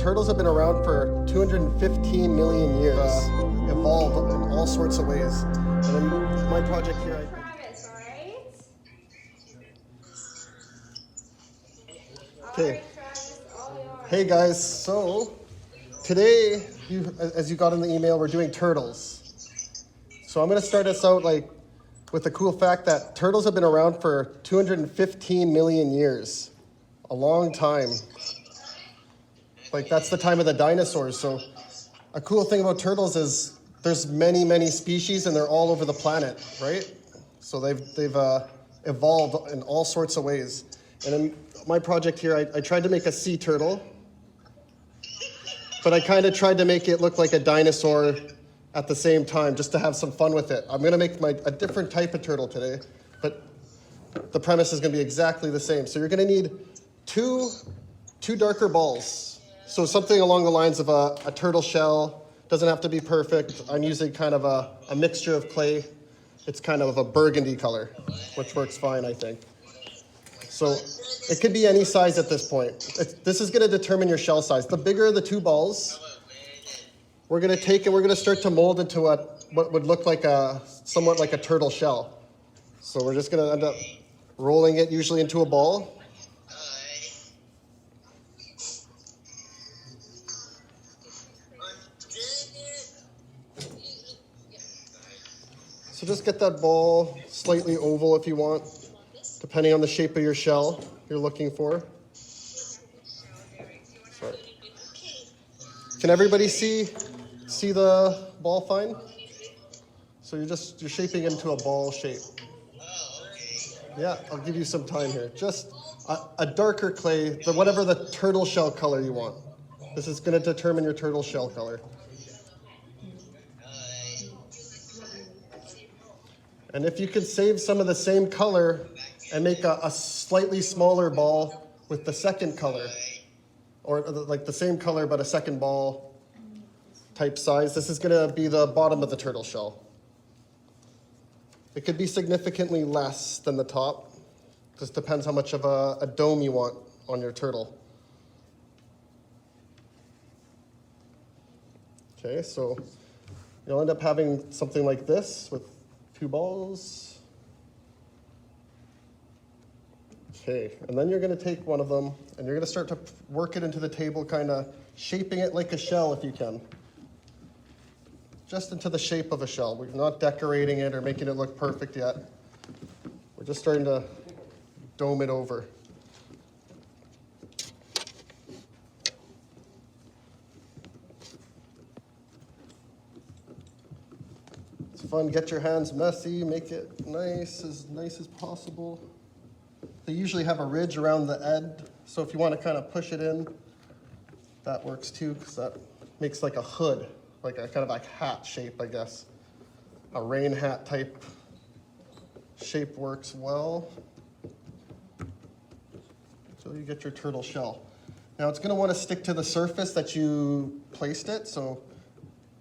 turtles have been around for 215 million years, evolved in all sorts of ways. And in my project here, Travis, all right? Okay. All right, Travis, all yours. Hey guys, so today, as you got in the email, we're doing turtles. So I'm gonna start us out with the cool fact that turtles have been around for 215 million years, a long time. That's the time of the dinosaurs. So a cool thing about turtles is there's many, many species and they're all over the planet, right? So they've evolved in all sorts of ways. And in my project here, I tried to make a sea turtle, but I kind of tried to make it look like a dinosaur at the same time, just to have some fun with it. I'm gonna make a different type of turtle today, but the premise is gonna be exactly the same. So you're gonna need two darker balls. So something along the lines of a turtle shell. Doesn't have to be perfect. I'm using kind of a mixture of clay. It's kind of a burgundy color, which works fine, I think. So it could be any size at this point. This is gonna determine your shell size. The bigger the two balls, we're gonna take and we're gonna start to mold into what would look like somewhat like a turtle shell. So we're just gonna end up rolling it usually into a ball. So just get that ball slightly oval if you want, depending on the shape of your shell you're looking for. Sorry. Can everybody see the ball fine? So you're shaping into a ball shape. Yeah, I'll give you some time here. Just a darker clay, whatever the turtle shell color you want. This is going to determine your turtle shell color. And if you could save some of the same color and make a slightly smaller ball with the second color, or like the same color but a second ball type size, this is going to be the bottom of the turtle shell. It could be significantly less than the top. Just depends how much of a dome you want on your turtle. Okay, so you'll end up having something like this with two balls. Okay, and then you're gonna take one of them and you're gonna start to work it into the table, kind of shaping it like a shell if you can. Just into the shape of a shell. We're not decorating it or making it look perfect yet. We're just starting to dome it over. It's fun, get your hands messy, make it nice as possible. They usually have a ridge around the end, so if you want to kind of push it in, that works too, because that makes like a hood, like a kind of like hat shape, I guess. A rain hat type shape works well. So you get your turtle shell. Now it's going to want to stick to the surface that you placed it, so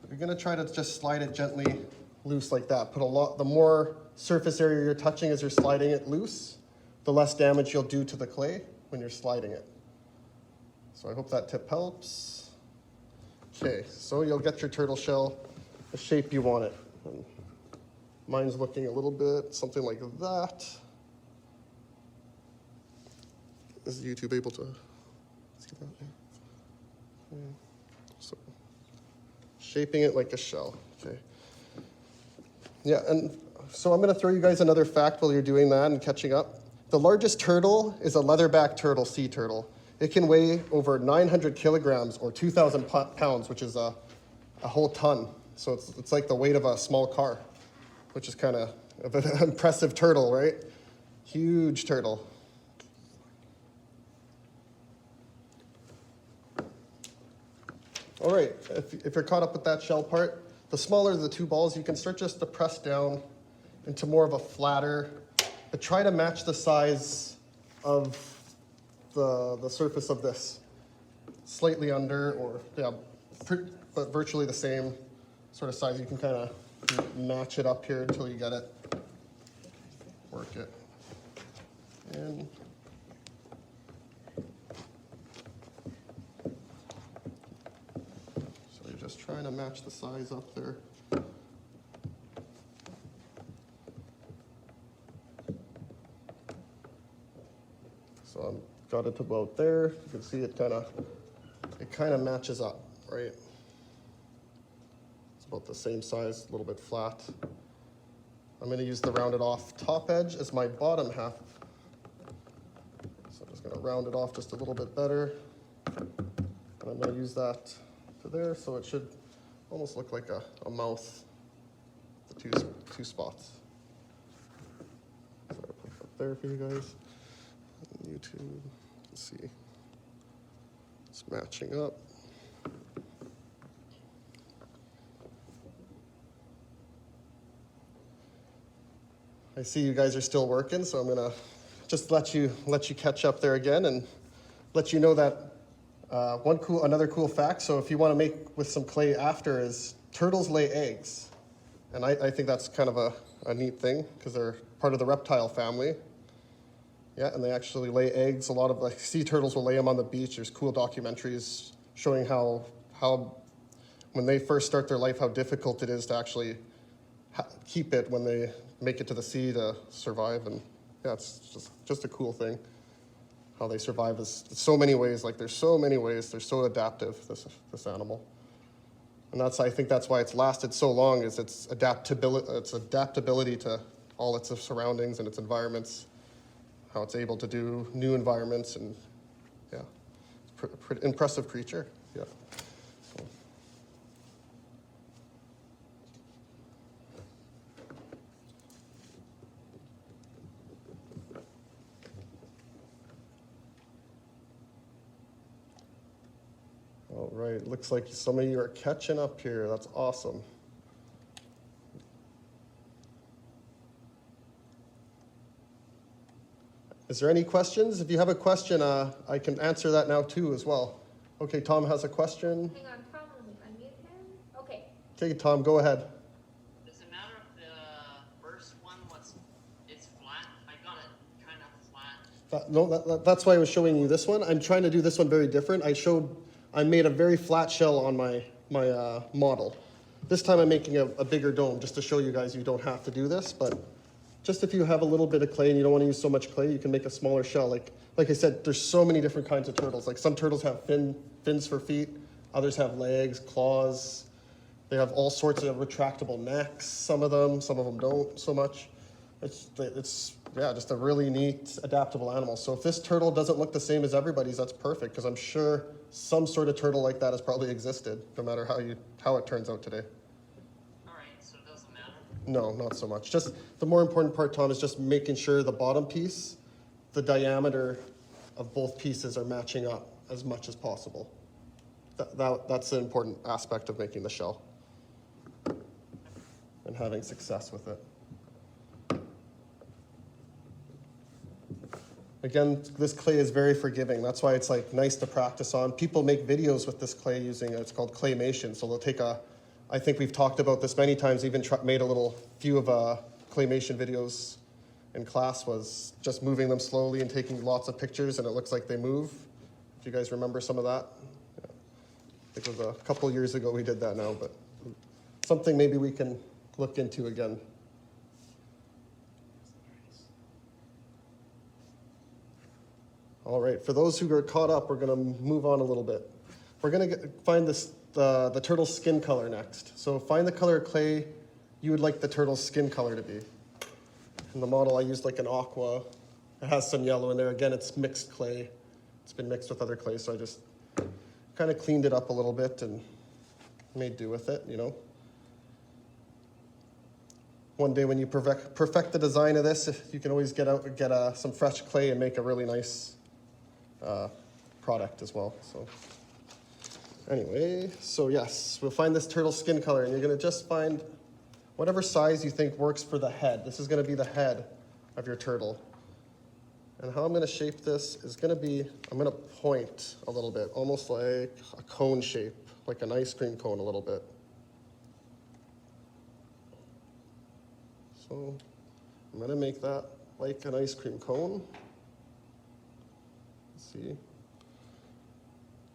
you're going to try to just slide it gently loose like that. The more surface area you're touching as you're sliding it loose, the less damage you'll do to the clay when you're sliding it. So I hope that tip helps. Okay, so you'll get your turtle shell the shape you want it. And mine's looking a little bit something like that. Is YouTube able to see that? Yeah. So shaping it like a shell. Okay. Yeah, and so I'm going to throw you guys another fact while you're doing that and catching up. The largest turtle is a leatherback turtle, sea turtle. It can weigh over 900 kilograms or 2,000 pounds, which is a whole ton. So it's like the weight of a small car, which is kind of an impressive turtle, right? Huge turtle. All right, if you're caught up with that shell part, the smaller the two balls, you can start just to press down into more of a flatter, but try to match the size of the surface of this. Slightly under, or yeah, but virtually the same sort of size. You can kind of match it up here until you get it. Work it. And just trying to match the size up there. So I've got it about there. You can see it kind of matches up, right? It's about the same size, a little bit flat. I'm going to use the rounded off top edge as my bottom half. So I'm just going to round it off just a little bit better. And I'm going to use that to there, so it should almost look like a mouth, the two spots. So I'll put it up there for you guys. YouTube, let's see. It's matching up. I see you guys are still working, so I'm gonna just let you catch up there again and let you know that another cool fact. So if you want to make with some clay after, is turtles lay eggs, and I think that's kind of a neat thing because they're part of the reptile family. Yeah, and they actually lay eggs. A lot of like sea turtles will lay them on the beach. There's cool documentaries showing how when they first start their life, how difficult it is to actually keep it when they make it to the sea to survive. And yeah, it's just a cool thing how they survive. Is so many ways. Like there's so many ways. They're so adaptive. This animal, and I think that's why it's lasted so long. Is its adaptability to all its surroundings and its environments. How it's able to do new environments, and yeah, it's a pretty impressive creature. Yeah. So. All right, looks like some of you are catching up here. That's awesome. Is there any questions? If you have a question, I can answer that now too as well. Okay, Tom has a question. Hang on, Tom, let me unmute him. Okay. Okay, Tom, go ahead. Does it matter if the first one it's flat? I got it kind of flat. No, that's why I was showing you this one. I'm trying to do this one very different. I made a very flat shell on my model. This time I'm making a bigger dome just to show you guys you don't have to do this, but just if you have a little bit of clay and you don't want to use so much clay, you can make a smaller shell. Like I said, there's so many different kinds of turtles. Like some turtles have fins for feet, others have legs, claws. They have all sorts of retractable necks, some of them don't so much. It's just a really neat, adaptable animal. So if this turtle doesn't look the same as everybody's, that's perfect, because I'm sure some sort of turtle like that has probably existed, no matter how it turns out today. So it doesn't matter? No, not so much. Just the more important part, Tom, is just making sure the bottom piece, the diameter of both pieces are matching up as much as possible. That's the important aspect of making the shell and having success with it. Again, this clay is very forgiving. That's why it's like nice to practice on. People make videos with this clay using it's called claymation. So they'll take I think we've talked about this many times, even made a few of claymation videos in class, was just moving them slowly and taking lots of pictures, and it looks like they move. Do you guys remember some of that? Yeah. I think it was a couple years ago we did that now, but something maybe we can look into again. All right, for those who are caught up, we're gonna move on a little bit. We're gonna find the turtle's skin color next. So find the color of clay you would like the turtle's skin color to be. In the model, I used like an aqua. It has some yellow in there. Again, it's mixed clay. It's been mixed with other clay, so I just kind of cleaned it up a little bit and made do with it, you know. One day when you perfect the design of this, you can always get some fresh clay and make a really nice product as well. So anyway, so yes, we'll find this turtle skin color, and you're gonna just find whatever size you think works for the head. This is gonna be the head of your turtle. And how I'm gonna shape this is gonna be, I'm gonna point a little bit, almost like a cone shape, like an ice cream cone a little bit. So I'm gonna make that like an ice cream cone.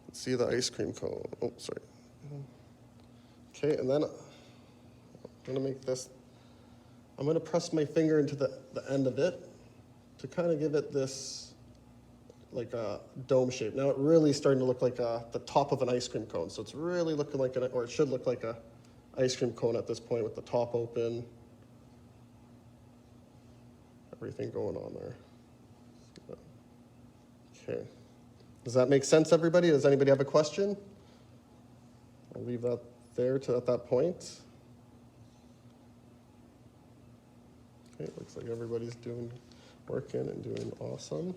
Let's see the ice cream cone. Oh, sorry. Okay, and then I'm gonna make this, I'm gonna press my finger into the end of it to kind of give it this like a dome shape. Now it really starting to look like the top of an ice cream cone. So it's really looking like or it should look like a ice cream cone at this point with the top open. Everything going on there. Okay. Does that make sense, everybody? Does anybody have a question? I'll leave that there at that point. Okay, looks like everybody's working and doing awesome.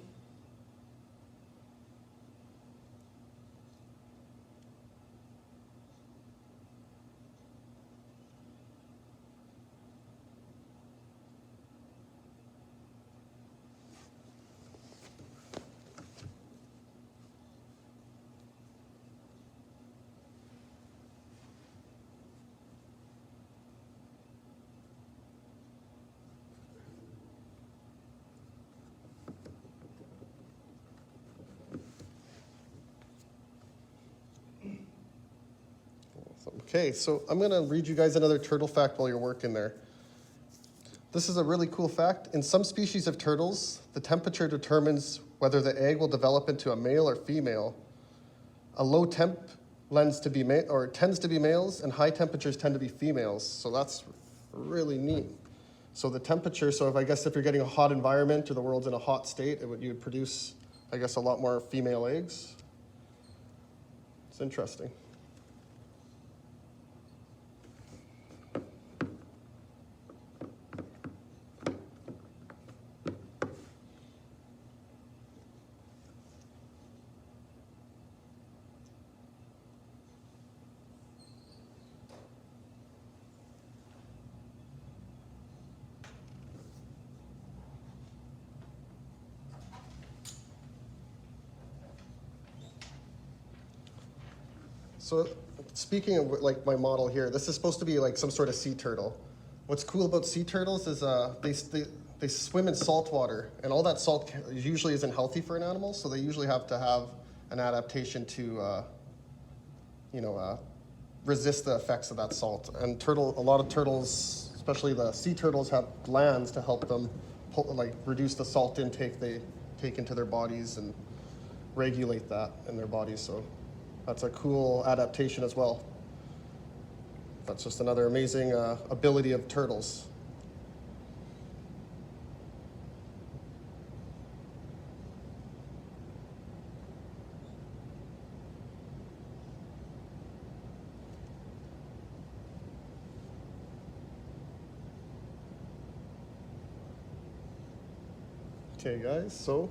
Okay, so I'm going to read you guys another turtle fact while you're working there. This is a really cool fact. In some species of turtles, the temperature determines whether the egg will develop into a male or female. A low temp tends to be males, and high temperatures tend to be females. So that's really neat. So the temperature, so if you're getting a hot environment or the world's in a hot state, you would produce, I guess, a lot more female eggs. It's interesting. So speaking of like my model here, this is supposed to be like some sort of sea turtle. What's cool about sea turtles is they swim in salt water, and all that salt usually isn't healthy for an animal, so they usually have to have an adaptation to resist the effects of that salt. And a lot of turtles, especially the sea turtles, have glands to help them reduce the salt intake they take into their bodies and regulate that in their bodies. So that's a cool adaptation as well. That's just another amazing ability of turtles. Okay guys, so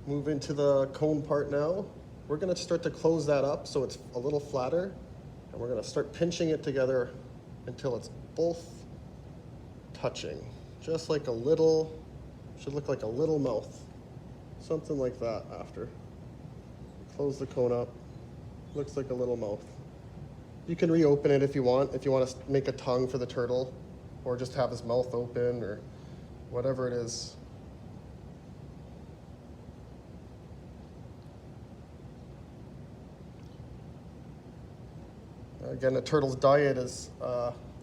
move into the cone part now. We're gonna start to close that up so it's a little flatter, and we're gonna start pinching it together until it's both touching. Just like should look like a little mouth. Something like that after. Close the cone up, looks like a little mouth. You can reopen it if you want to make a tongue for the turtle, or just have his mouth open, or whatever it is. Again, a turtle's diet is,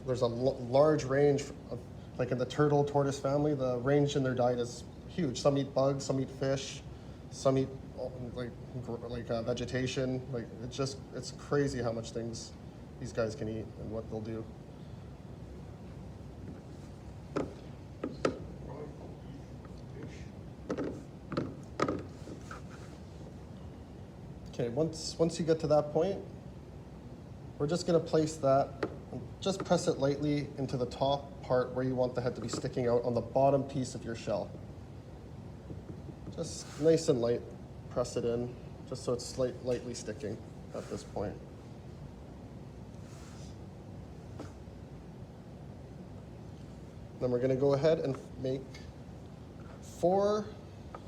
there's a large range of, like in the turtle tortoise family, the range in their diet is huge. Some eat bugs, some eat fish, some eat vegetation. Like it's crazy how much things these guys can eat and what they'll do. Okay, once you get to that point, we're just going to place that, and just press it lightly into the top part where you want the head to be sticking out on the bottom piece of your shell. Just nice and light, press it in, just so it's lightly sticking at this point. Then we're going to go ahead and make 4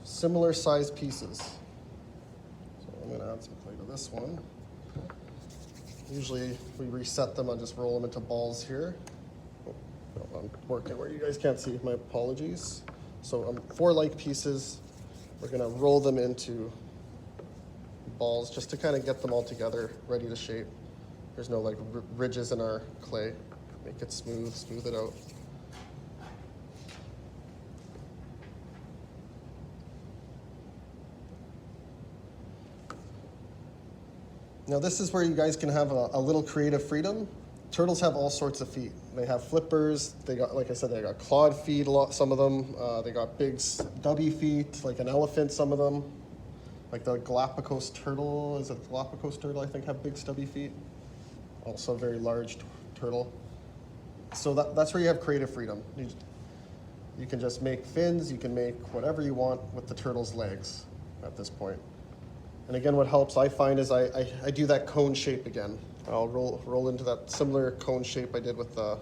similar sized pieces. So I'm going to add some clay to this one. Usually we reset them, I'll just roll them into balls here. Oh, no, I'm working where you guys can't see, my apologies. So 4 like pieces, we're gonna roll them into balls just to kind of get them all together, ready to shape. there's no like ridges in our clay. Make it smooth it out. Now this is where you guys can have a little creative freedom. Turtles have all sorts of feet. They have flippers. They got, like I said, they got clawed feet. Some of them. They got big stubby feet, like an elephant. Some of them, like the Galapagos turtle. Is it the Galapagos turtle? I think have big stubby feet. Also a very large turtle. So that's where you have creative freedom. You can just make fins. You can make whatever you want with the turtle's legs at this point. And again, what helps I find is I do that cone shape again. I'll roll into that similar cone shape I did with the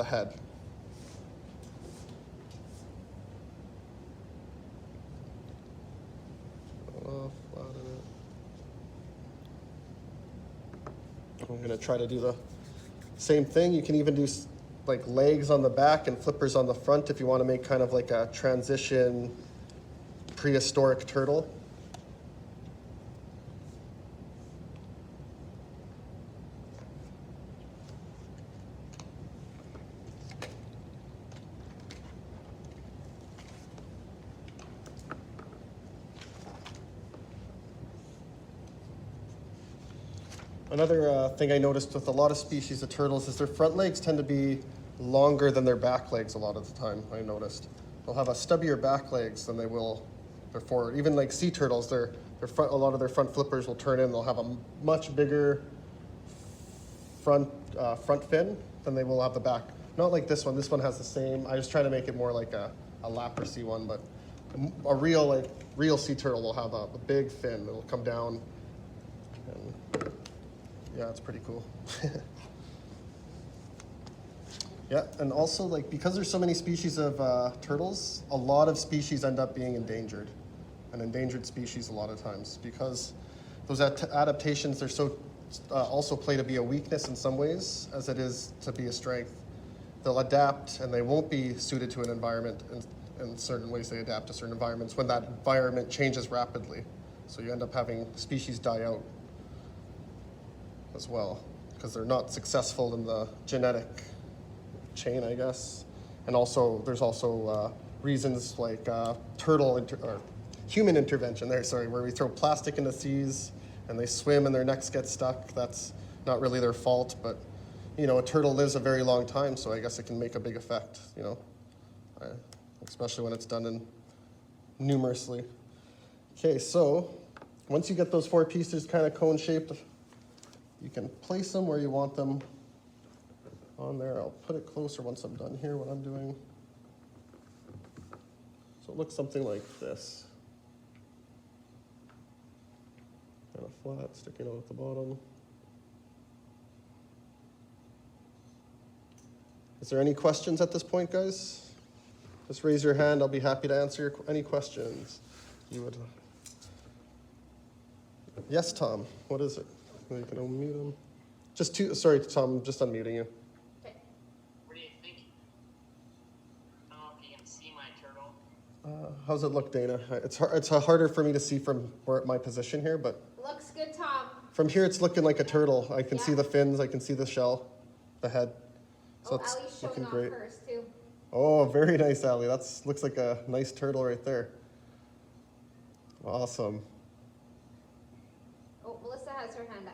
head. I'm going to try to do the same thing. You can even do like legs on the back and flippers on the front if you want to make kind of like a transition prehistoric turtle. Another thing I noticed with a lot of species of turtles is their front legs tend to be longer than their back legs a lot of the time, I noticed. They'll have a stubbier back legs than they will their forward. Even like sea turtles, a lot of their front flippers will turn in. They'll have a much bigger front fin than they will have the back. Not like this one. This one has the same. I was trying to make it more like a leprosy one, but a real sea turtle will have a big fin. It'll come down. And yeah, it's pretty cool. Yeah, and also like because there's so many species of turtles, a lot of species end up being endangered. An endangered species a lot of times because those adaptations, they're so also play to be a weakness in some ways as it is to be a strength. They'll adapt and they won't be suited to an environment in certain ways. They adapt to certain environments when that environment changes rapidly. So you end up having species die out as well because they're not successful in the genetic chain, I guess. And also, there's also reasons like human intervention there, where we throw plastic in the seas and they swim and their necks get stuck. That's not really their fault, but you know, a turtle lives a very long time, so I guess it can make a big effect, you know, especially when it's done in numerously. Okay, so once you get those four pieces kind of cone shaped, you can place them where you want them on there. I'll put it closer once I'm done here, what I'm doing. So it looks something like this. Kind of flat, sticking out at the bottom. Is there any questions at this point, guys? Just raise your hand. I'll be happy to answer any questions you would. Yes, Tom. What is it? You can unmute him. Sorry, Tom. Just unmuting you. What do you think? I don't know if you can see my turtle. How's it look, Dana? It's harder for me to see from my position here, but Looks good, Tom. from here it's looking like a turtle. I can see Yeah. the fins. I can see the shell, the head. So it's Allie's showing looking off great. hers too. Oh, very nice, Allie. Looks like a nice turtle right there. Awesome. Oh, Melissa has her hand up.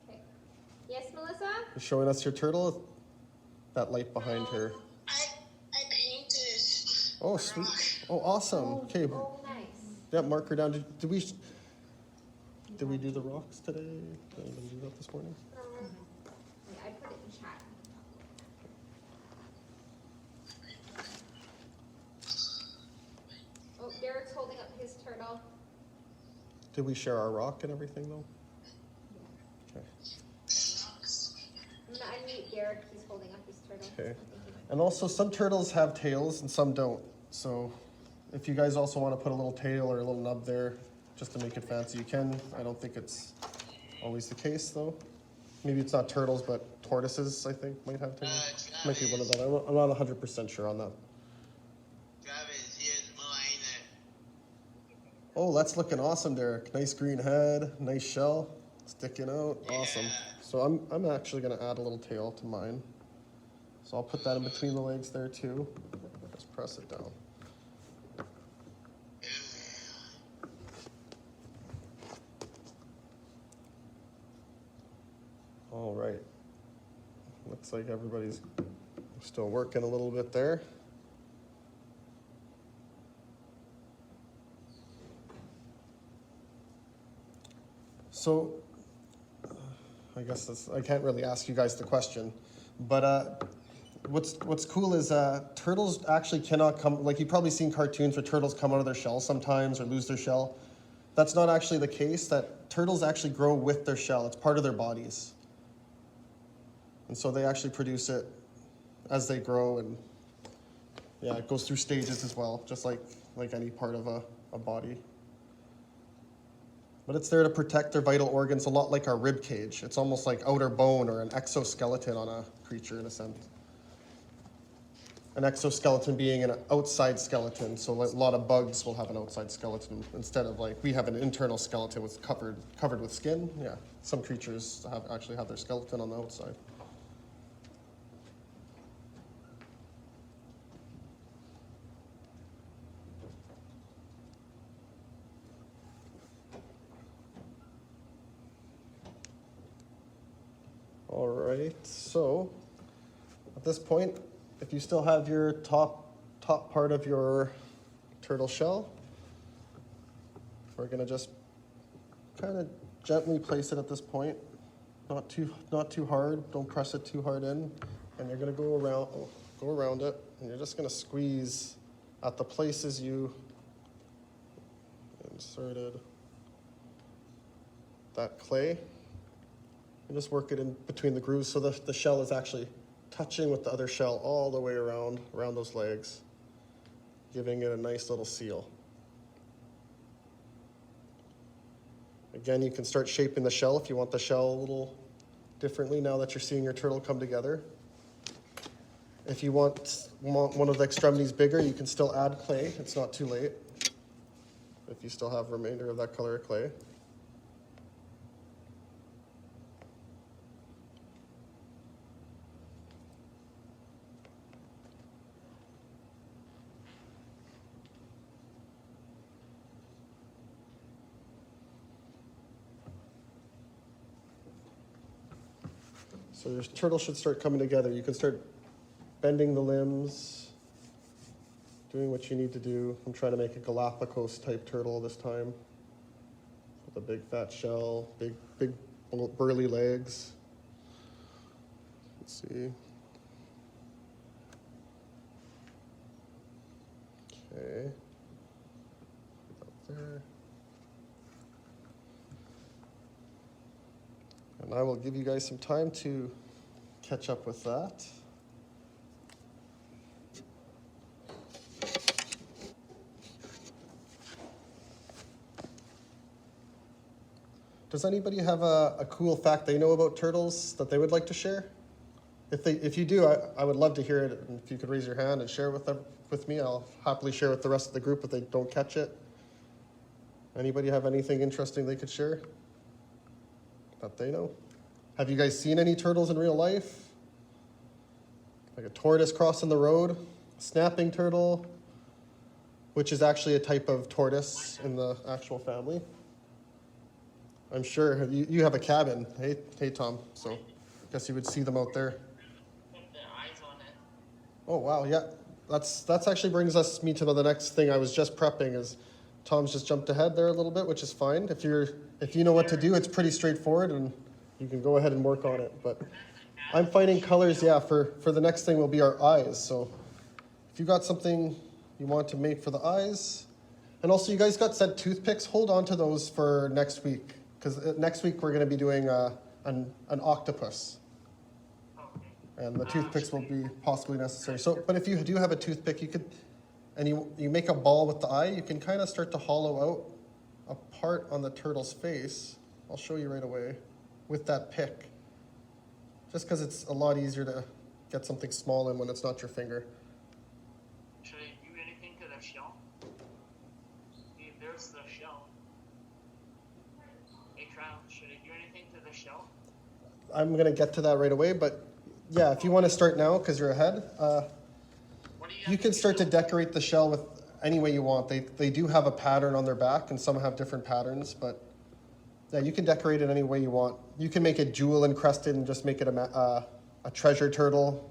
Okay. Yes, Melissa? You're showing us your turtle? That light behind her. I painted. Oh, sweet. Oh, awesome. Okay. Oh, nice. Yeah, mark her down. Did we do the rocks today? Did anybody do that this morning? Yeah, I put it in chat. Oh, Derek's holding up his turtle. Did we share our rock and everything though? Okay. I'm gonna unmute Derek. He's holding up his turtle. Okay. Thank you. And also some turtles have tails and some don't. So if you guys also want to put a little tail or a little nub there just to make it fancy, you can. I don't think it's always the case though. Maybe it's not turtles, but tortoises I think might have tails. Might be one of that. I'm not 100% sure on that. Travis, here's mine. Oh, that's looking awesome, Derek. Nice green head, nice shell, sticking out. Awesome. So I'm actually gonna add a little tail to mine. So I'll put that in between the legs there too. Just press it down. All right. Looks like everybody's still working a little bit there. So, I guess I can't really ask you guys the question, but what's cool is turtles actually cannot come, like you've probably seen cartoons where turtles come out of their shell sometimes or lose their shell. That's not actually the case. That turtles actually grow with their shell. It's part of their bodies. And so they actually produce it as they grow, and yeah, it goes through stages as well, just like any part of a body. But it's there to protect their vital organs, a lot like our rib cage. It's almost like outer bone or an exoskeleton on a creature in a sense. An exoskeleton being an outside skeleton, so like a lot of bugs will have an outside skeleton instead of like we have an internal skeleton with covered with skin. Yeah, some creatures actually have their skeleton on the outside. All right, so at this point, if you still have your top part of your turtle shell, we're gonna just kind of gently place it at this point, not too hard. Don't press it too hard in, and you're gonna go around it, and you're just gonna squeeze at the places you inserted that clay. And just work it in between the grooves so the shell is actually touching with the other shell all the way around those legs, giving it a nice little seal. Again, you can start shaping the shell if you want the shell a little differently now that you're seeing your turtle come together. If you want one of the extremities bigger, you can still add clay. It's not too late if you still have remainder of that color of clay. So your turtle should start coming together. You can start bending the limbs, doing what you need to do. I'm trying to make a Galapagos type turtle this time, with a big fat shell, big burly legs. Let's see. Okay. Up there. And I will give you guys some time to catch up with that. Does anybody have a cool fact they know about turtles that they would like to share? If you do, I would love to hear it. And if you could raise your hand and share with me, I'll happily share with the rest of the group if they don't catch it. Anybody have anything interesting they could share that they know? Have you guys seen any turtles in real life? Like a tortoise crossing the road, a snapping turtle, which is actually a type of tortoise in the actual family. I'm sure you have a cabin. Hey, Tom. So I guess you would see them out there. Put the eyes on it. Oh wow, yeah. That's actually brings me to the next thing I was just prepping. Is Tom's just jumped ahead there a little bit, which is fine. If you know what to do, it's pretty straightforward, and you can go ahead and work on it. But I'm finding colors. Yeah, for the next thing will be our eyes. So if you got something you want to make for the eyes, and also you guys got sent toothpicks. Hold on to those for next week. Because next week we're going to be doing an octopus, and the toothpicks will be possibly necessary. So, but if you do have a toothpick, you could, and you make a ball with the eye, you can kind of start to hollow out a part on the turtle's face. I'll show you right away with that pick, just because it's a lot easier to get something small in when it's not your finger. Should I do anything to the shell? If there's towards the shell. Hey, Kyle, should I do anything to the shell? I'm gonna get to that right away, but yeah, if you want to start now because you're ahead, What do you you have can to start to do? decorate the shell with any way you want. They do have a pattern on their back, and some have different patterns, but yeah, you can decorate it any way you want. You can make it jewel encrusted and just make it a treasure turtle.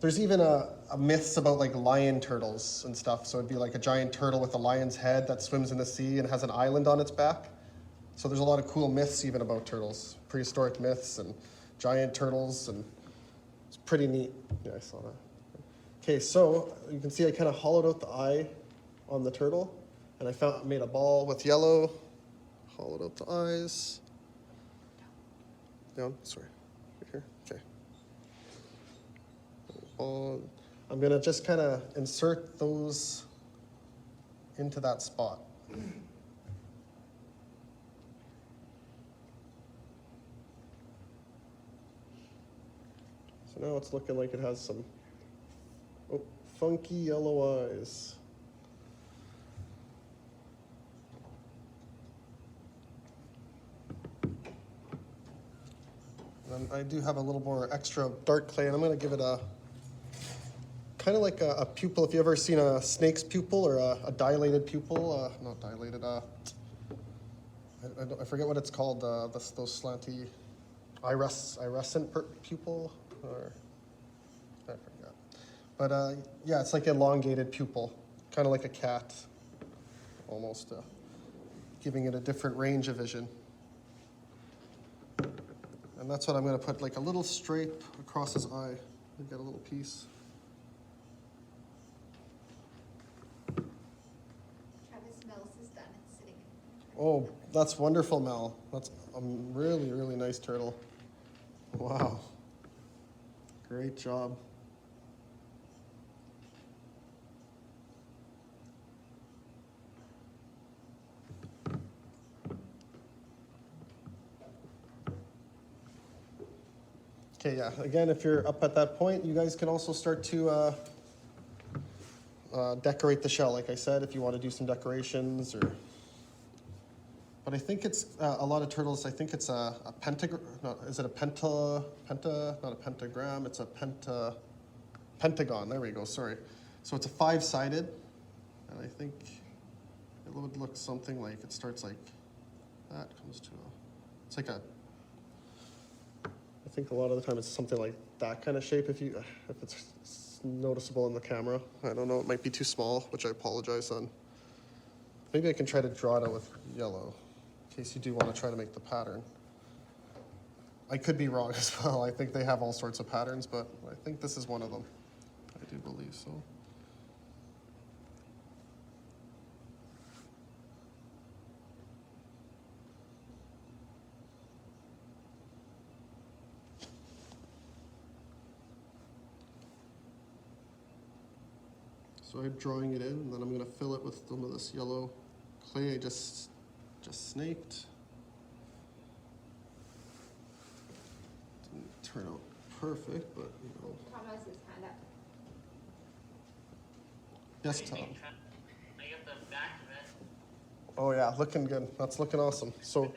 There's even a myths about like lion turtles and stuff. So it'd be like a giant turtle with a lion's head that swims in the sea and has an island on its back. So there's a lot of cool myths even about turtles, prehistoric myths and giant turtles, and it's pretty neat. Yeah, I saw that. Okay, so you can see I kind of hollowed out the eye on the turtle, and I made a ball with yellow, hollowed out the eyes. Down, sorry, right here. Okay. Ball. I'm gonna just kind of insert those into that spot. So now it's looking like it has some funky yellow eyes. And I do have a little more extra dark clay, and I'm going to give it a kind of like a pupil. If you ever seen a snake's pupil or a dilated pupil, not dilated. I forget what it's called. Those slanty iridescent pupil, or I forgot. But yeah, it's like elongated pupil, kind of like a cat, almost, giving it a different range of vision. And that's what I'm going to put, like a little stripe across his eye. We get a little piece. Travis Mills is done. It's sitting. Oh, that's wonderful, Mel. That's a really, really nice turtle. Wow. Great job. Okay, yeah. Again, if you're up at that point, you guys can also start to decorate the shell, like I said, if you want to do some decorations or. But I think it's a lot of turtles. I think it's a pentagram. No, is it a penta? Not a pentagram. It's a pentagon. There we go. Sorry. So it's a 5-sided, and I think it would look something like it starts like that. Comes to a. It's like a. I think a lot of the time it's something like that kind of shape. If it's noticeable in the camera, I don't know. It might be too small, which I apologize on. Maybe I can try to draw it out with yellow, in case you do want to try to make the pattern. I could be wrong as well. I think they have all sorts of patterns, but I think this is one of them. I do believe so. So I'm drawing it in, and then I'm going to fill it with some of this yellow clay I just snaked. Didn't turn out perfect, but you know. Tom has his hand up. Yes, What do you Tom. think, Trent? I get the back of it. Oh yeah, looking good. That's looking awesome. So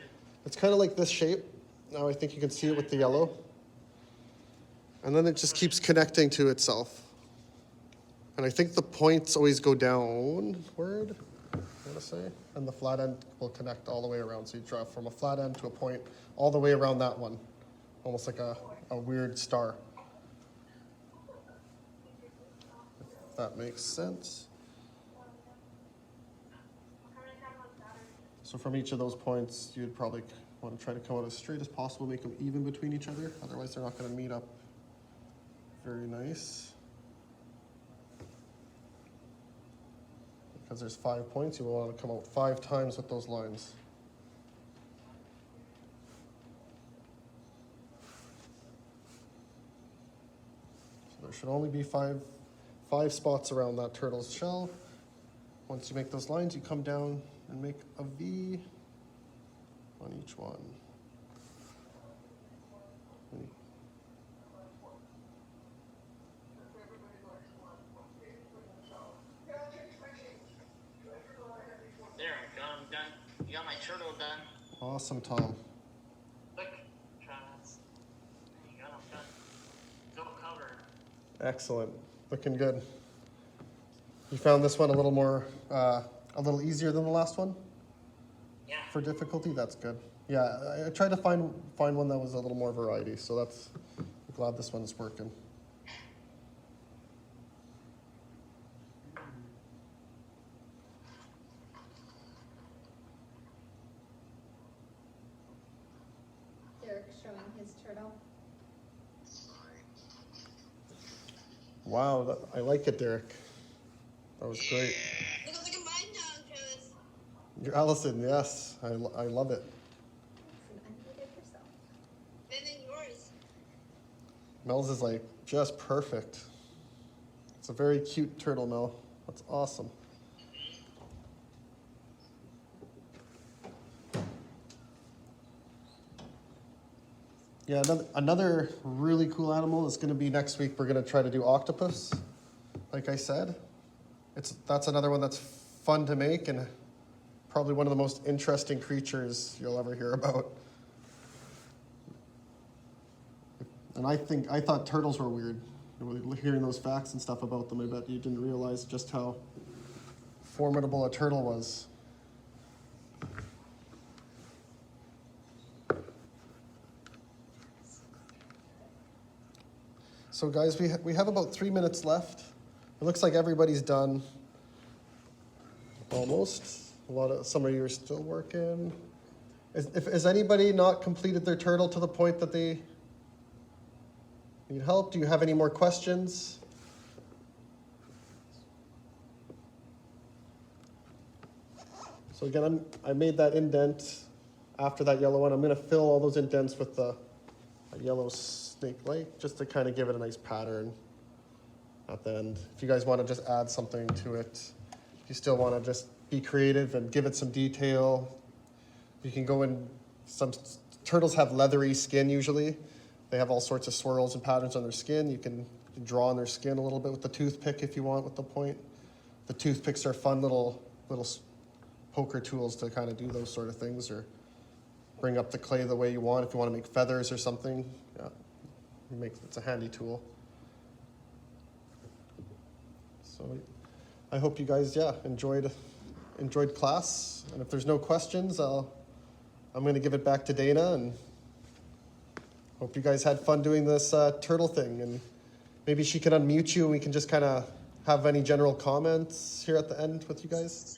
it's kind of like this shape. Now I think you can see it with the yellow. And then it just keeps connecting to itself. And I think the points always go downward, I want to say. And the flat end will connect all the way around. So you draw from a flat end to a point all the way around that one. Almost like a weird star. If that makes sense. So from each of those points, you'd probably want to try to come out as straight as possible, make them even between each other. Otherwise, they're not going to meet up very nice. Because there's 5 points, you will want to come out 5 times with those lines. So there should only be five spots around that turtle's shell. Once you make those lines, you come down and make a V on each one. There, Awesome, Tom. Look, Travis. There you go, I'm done. It's all covered. Excellent. Looking good. You found this one a little more, a little easier than the last one Yeah. for difficulty? That's good. Yeah, I tried to find one that was a little more variety, so that's, I'm glad this one's working. Derek's showing his turtle. Wow, I like it, Derek. That was great. Look at mine now, Travis. You're Allison, yes. I love it. Excellent. You did yourself. And then yours. Mel's is like just perfect. It's a very cute turtle, Mel. That's awesome. Yeah, another really cool animal is going to be next week. We're going to try to do octopus, like I said. That's another one that's fun to make and probably one of the most interesting creatures you'll ever hear about. And I thought turtles were weird. Hearing those facts and stuff about them, I bet you didn't realize just how formidable a turtle was. So guys, we have about 3 minutes left. It looks like everybody's done. Almost. Some of you are still working. Has anybody not completed their turtle to the point that they need help? Do you have any more questions? So again, I made that indent after that yellow one. I'm going to fill all those indents with the yellow snake light just to kind of give it a nice pattern at the end. If you guys want to just add something to it, if you still want to just be creative and give it some detail, you can go in. Some turtles have leathery skin usually. They have all sorts of swirls and patterns on their skin. You can draw on their skin a little bit with the toothpick if you want with the point. The toothpicks are fun little poker tools to kind of do those sort of things, or bring up the clay the way you want. If you want to make feathers or something, yeah, it's a handy tool. So I hope you guys, enjoyed class. And if there's no questions, I'm going to give it back to Dana, and hope you guys had fun doing this turtle thing. And maybe she can unmute you and we can just kind of have any general comments here at the end with you guys.